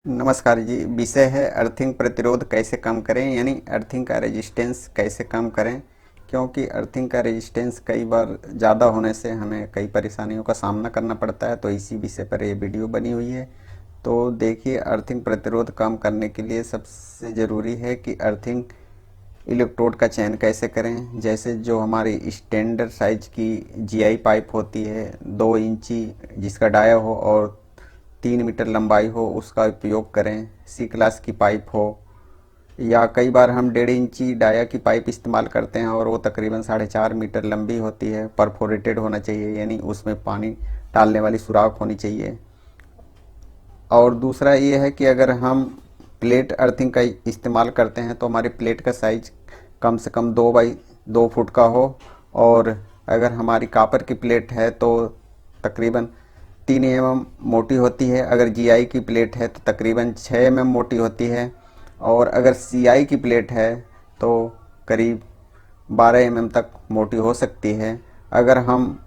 नमस्कार जी। विषय है अर्थिंग प्रतिरोध कैसे कम करें, यानी अर्थिंग का रेजिस्टेंस कैसे कम करें। क्योंकि अर्थिंग का रेजिस्टेंस कई बार ज़्यादा होने से हमें कई परेशानियों का सामना करना पड़ता है, तो इसी विषय पर ये वीडियो बनी हुई है। तो देखिए, अर्थिंग प्रतिरोध कम करने के लिए सबसे ज़रूरी है कि अर्थिंग इलेक्ट्रोड का चयन कैसे करें। जैसे जो हमारी स्टैंडर्ड साइज की जीआई पाइप होती है, 2 इंची जिसका डाया हो और 3 मीटर लंबाई हो, उसका उपयोग करें। सी क्लास की पाइप हो, या कई बार हम 1.5 इंची डाया की पाइप इस्तेमाल करते हैं और वो तकरीबन 4.5 मीटर लंबी होती है। परफोरेटेड होना चाहिए, यानी उसमें पानी डालने वाली सुराख होनी चाहिए। और दूसरा ये है कि अगर हम प्लेट अर्थिंग का इस्तेमाल करते हैं तो हमारी प्लेट का साइज कम से कम 2 बाई 2 फुट का हो। और अगर हमारी कापर की प्लेट है तो तकरीबन 3 mm मोटी होती है। अगर जीआई की प्लेट है तो तकरीबन 6 mm मोटी होती है। और अगर सीआई की प्लेट है तो करीब 12 mm तक मोटी हो सकती है। अगर हम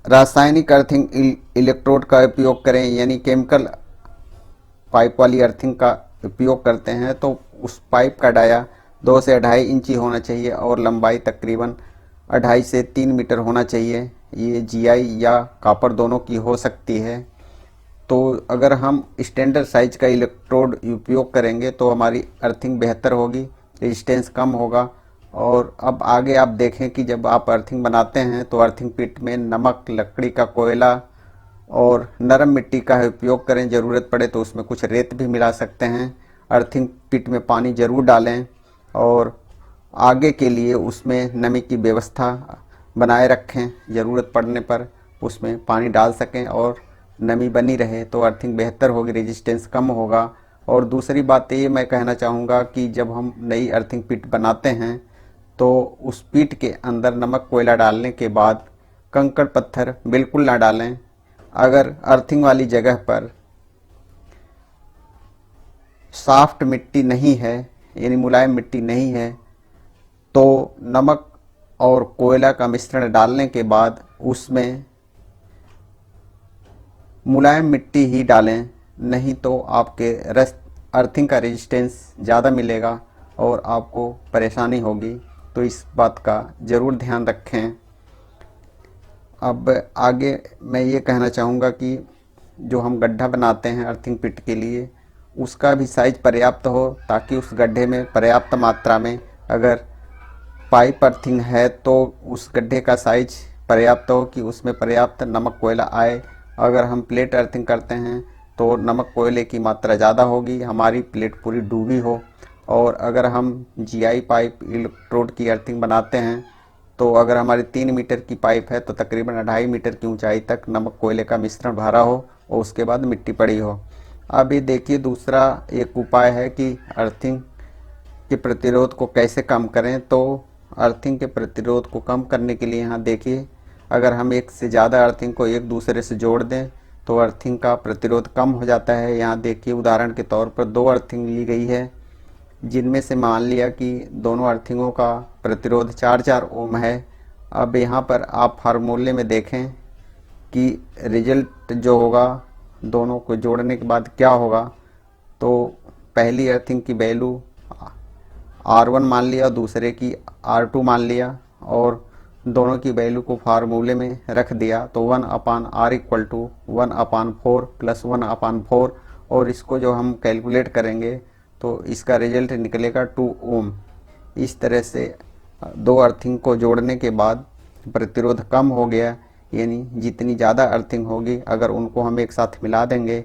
रासायनिक अर्थिंग इलेक्ट्रोड का उपयोग करें, यानी केमिकल पाइप वाली अर्थिंग का उपयोग करते हैं, तो उस पाइप का डाया 2 से 2.5 इंची होना चाहिए और लंबाई तकरीबन 2.5 से 3 मीटर होना चाहिए। ये जीआई या कापर दोनों की हो सकती है। तो अगर हम स्टैंडर्ड साइज का इलेक्ट्रोड उपयोग करेंगे तो हमारी अर्थिंग बेहतर होगी, रेजिस्टेंस कम होगा। और अब आगे आप देखें कि जब आप अर्थिंग बनाते हैं तो अर्थिंग पिट में नमक, लकड़ी का कोयला और नरम मिट्टी का उपयोग करें। ज़रूरत पड़े तो उसमें कुछ रेत भी मिला सकते हैं। अर्थिंग पिट में पानी ज़रूर डालें और आगे के लिए उसमें नमी की व्यवस्था बनाए रखें। ज़रूरत पड़ने पर उसमें पानी डाल सकें और नमी बनी रहे तो अर्थिंग बेहतर होगी, रेजिस्टेंस कम होगा। और दूसरी बात ये मैं कहना चाहूँगा कि जब हम नई अर्थिंग पिट बनाते हैं तो उस पिट के अंदर नमक कोयला डालने के बाद कंकड़ पत्थर बिल्कुल ना डालें। अगर अर्थिंग वाली जगह पर सॉफ्ट मिट्टी नहीं है, यानी मुलायम मिट्टी नहीं है, तो नमक और कोयला का मिश्रण डालने के बाद उसमें मुलायम मिट्टी ही डालें। नहीं तो आपके अर्थिंग का रेजिस्टेंस ज़्यादा मिलेगा और आपको परेशानी होगी। तो इस बात का ज़रूर ध्यान रखें। अब आगे मैं ये कहना चाहूँगा कि जो हम गड्ढा बनाते हैं अर्थिंग पिट के लिए, उसका भी साइज पर्याप्त हो, ताकि उस गड्ढे में पर्याप्त मात्रा में, अगर पाइप अर्थिंग है तो उस गड्ढे का साइज पर्याप्त हो कि उसमें पर्याप्त नमक कोयला आए। अगर हम प्लेट अर्थिंग करते हैं तो नमक कोयले की मात्रा ज़्यादा होगी, हमारी प्लेट पूरी डूबी हो। और अगर हम जीआई पाइप इलेक्ट्रोड की अर्थिंग बनाते हैं तो अगर हमारी 3 मीटर की पाइप है तो तकरीबन 2.5 मीटर की ऊंचाई तक नमक कोयले का मिश्रण भरा हो और उसके बाद मिट्टी पड़ी हो। अभी देखिए, दूसरा एक उपाय है कि अर्थिंग के प्रतिरोध को कैसे कम करें। तो अर्थिंग के प्रतिरोध को कम करने के लिए यहाँ देखिए, अगर हम एक से ज़्यादा अर्थिंग को एक दूसरे से जोड़ दें तो अर्थिंग का प्रतिरोध कम हो जाता है। यहाँ देखिए, उदाहरण के तौर पर 2 अर्थिंग ली गई है, जिनमें से मान लिया कि दोनों अर्थिंगों का प्रतिरोध 4-4 ओम है। अब यहाँ पर आप फार्मूले में देखें कि रिजल्ट जो होगा दोनों को जोड़ने के बाद क्या होगा। तो पहली अर्थिंग की वैल्यू R1 मान लिया, दूसरे की R2 मान लिया और दोनों की वैल्यू को फार्मूले में रख दिया। तो 1/R इक्वल टू 1/4 प्लस 1/4। और इसको जो हम कैलकुलेट करेंगे तो इसका रिजल्ट निकलेगा 2 ओम। इस तरह से 2 अर्थिंग को जोड़ने के बाद प्रतिरोध कम हो गया, यानी जितनी ज़्यादा अर्थिंग होगी अगर उनको हम एक साथ मिला देंगे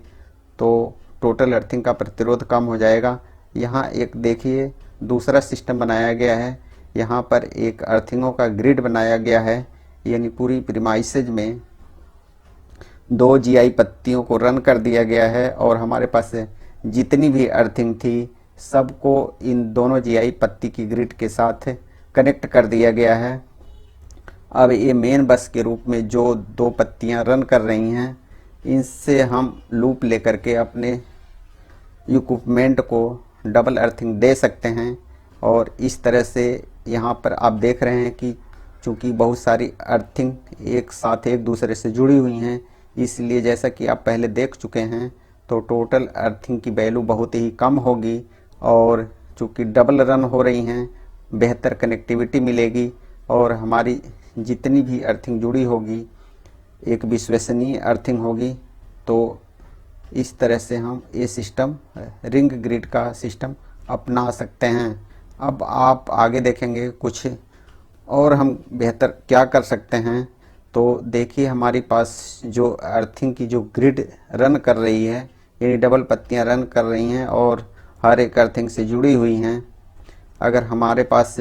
तो टोटल अर्थिंग का प्रतिरोध कम हो जाएगा। यहाँ एक देखिए, दूसरा सिस्टम बनाया गया है। यहाँ पर एक अर्थिंगों का ग्रिड बनाया गया है, यानी पूरी प्रीमाइसेज में 2 जीआई पत्तियों को रन कर दिया गया है और हमारे पास जितनी भी अर्थिंग थी सबको इन दोनों जीआई पत्ती की ग्रिड के साथ कनेक्ट कर दिया गया है। अब ये मेन बस के रूप में जो 2 पत्तियां रन कर रही हैं, इनसे हम लूप लेकर के अपने इक्विपमेंट को डबल अर्थिंग दे सकते हैं। और इस तरह से यहाँ पर आप देख रहे हैं कि चूँकि बहुत सारी अर्थिंग एक साथ एक दूसरे से जुड़ी हुई हैं, इसलिए जैसा कि आप पहले देख चुके हैं, तो टोटल अर्थिंग की वैल्यू बहुत ही कम होगी और चूँकि डबल रन हो रही हैं बेहतर कनेक्टिविटी मिलेगी और हमारी जितनी भी अर्थिंग जुड़ी होगी एक विश्वसनीय अर्थिंग होगी। तो इस तरह से हम ये सिस्टम रिंग ग्रिड का सिस्टम अपना सकते हैं। अब आप आगे देखेंगे कुछ और हम बेहतर क्या कर सकते हैं। तो देखिए हमारे पास जो अर्थिंग की जो ग्रिड रन कर रही है, ये डबल पत्तियां रन कर रही हैं और हर एक अर्थिंग से जुड़ी हुई हैं। अगर हमारे पास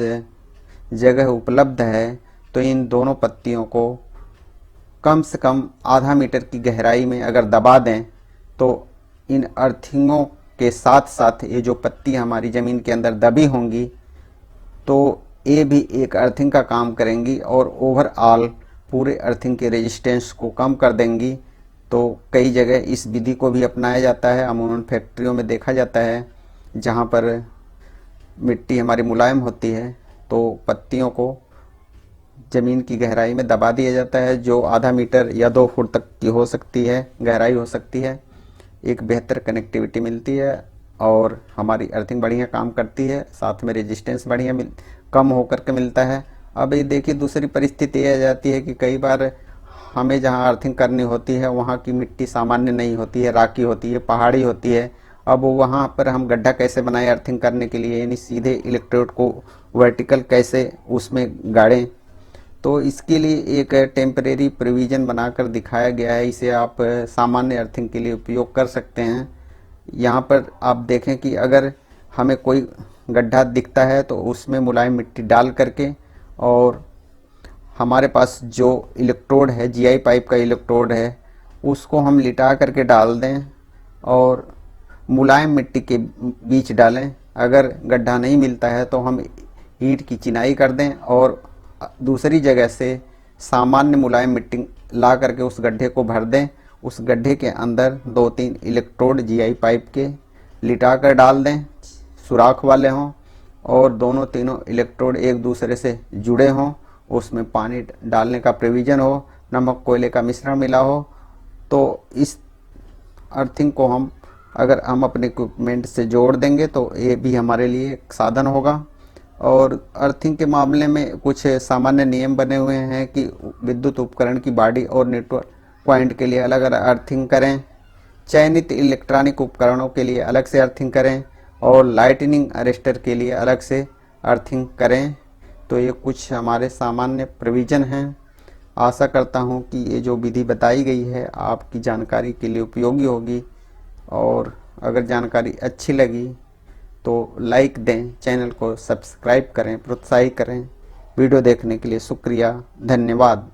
जगह उपलब्ध है तो इन दोनों पत्तियों को कम से कम आधा मीटर की गहराई में अगर दबा दें तो इन अर्थिंगों के साथ साथ ये जो पत्ती हमारी ज़मीन के अंदर दबी होंगी तो ये भी एक अर्थिंग का काम करेंगी और ओवरऑल पूरे अर्थिंग के रेजिस्टेंस को कम कर देंगी। तो कई जगह इस विधि को भी अपनाया जाता है, अमूमन फैक्ट्रियों में देखा जाता है जहाँ पर मिट्टी हमारी मुलायम होती है तो पत्तियों को ज़मीन की गहराई में दबा दिया जाता है, जो आधा मीटर या 2 फुट तक की हो सकती है, गहराई हो सकती है। एक बेहतर कनेक्टिविटी मिलती है और हमारी अर्थिंग बढ़िया काम करती है, साथ में रेजिस्टेंस बढ़िया कम होकर के मिलता है। अब ये देखिए दूसरी परिस्थिति ये आ जाती है कि कई बार हमें जहाँ अर्थिंग करनी होती है वहाँ की मिट्टी सामान्य नहीं होती है, राकी होती है, पहाड़ी होती है। अब वहाँ पर हम गड्ढा कैसे बनाएं अर्थिंग करने के लिए, यानी सीधे इलेक्ट्रोड को वर्टिकल कैसे उसमें गाड़ें। तो इसके लिए एक टेम्परेरी प्रोविज़न बनाकर दिखाया गया है, इसे आप सामान्य अर्थिंग के लिए उपयोग कर सकते हैं। यहाँ पर आप देखें कि अगर हमें कोई गड्ढा दिखता है तो उसमें मुलायम मिट्टी डाल करके और हमारे पास जो इलेक्ट्रोड है, जीआई पाइप का इलेक्ट्रोड है, उसको हम लिटा करके डाल दें और मुलायम मिट्टी के बीच डालें। अगर गड्ढा नहीं मिलता है तो हम ईंट की चिनाई कर दें और दूसरी जगह से सामान्य मुलायम मिट्टी ला करके उस गड्ढे को भर दें। उस गड्ढे के अंदर 2-3 इलेक्ट्रोड जीआई पाइप के लिटा कर डाल दें, सुराख वाले हों और दोनों तीनों इलेक्ट्रोड एक दूसरे से जुड़े हों, उसमें पानी डालने का प्रोविज़न हो, नमक कोयले का मिश्रण मिला हो। तो इस अर्थिंग को अगर हम अपने इक्विपमेंट से जोड़ देंगे तो ये भी हमारे लिए एक साधन होगा। और अर्थिंग के मामले में कुछ सामान्य नियम बने हुए हैं कि विद्युत उपकरण की बॉडी और नेटवर्क पॉइंट के लिए अलग अलग अर्थिंग करें, चयनित इलेक्ट्रॉनिक उपकरणों के लिए अलग से अर्थिंग करें और लाइटनिंग अरेस्टर के लिए अलग से अर्थिंग करें। तो ये कुछ हमारे सामान्य प्रोविज़न हैं। आशा करता हूँ कि ये जो विधि बताई गई है आपकी जानकारी के लिए उपयोगी होगी और अगर जानकारी अच्छी लगी तो लाइक दें, चैनल को सब्सक्राइब करें, प्रोत्साहित करें। वीडियो देखने के लिए शुक्रिया, धन्यवाद।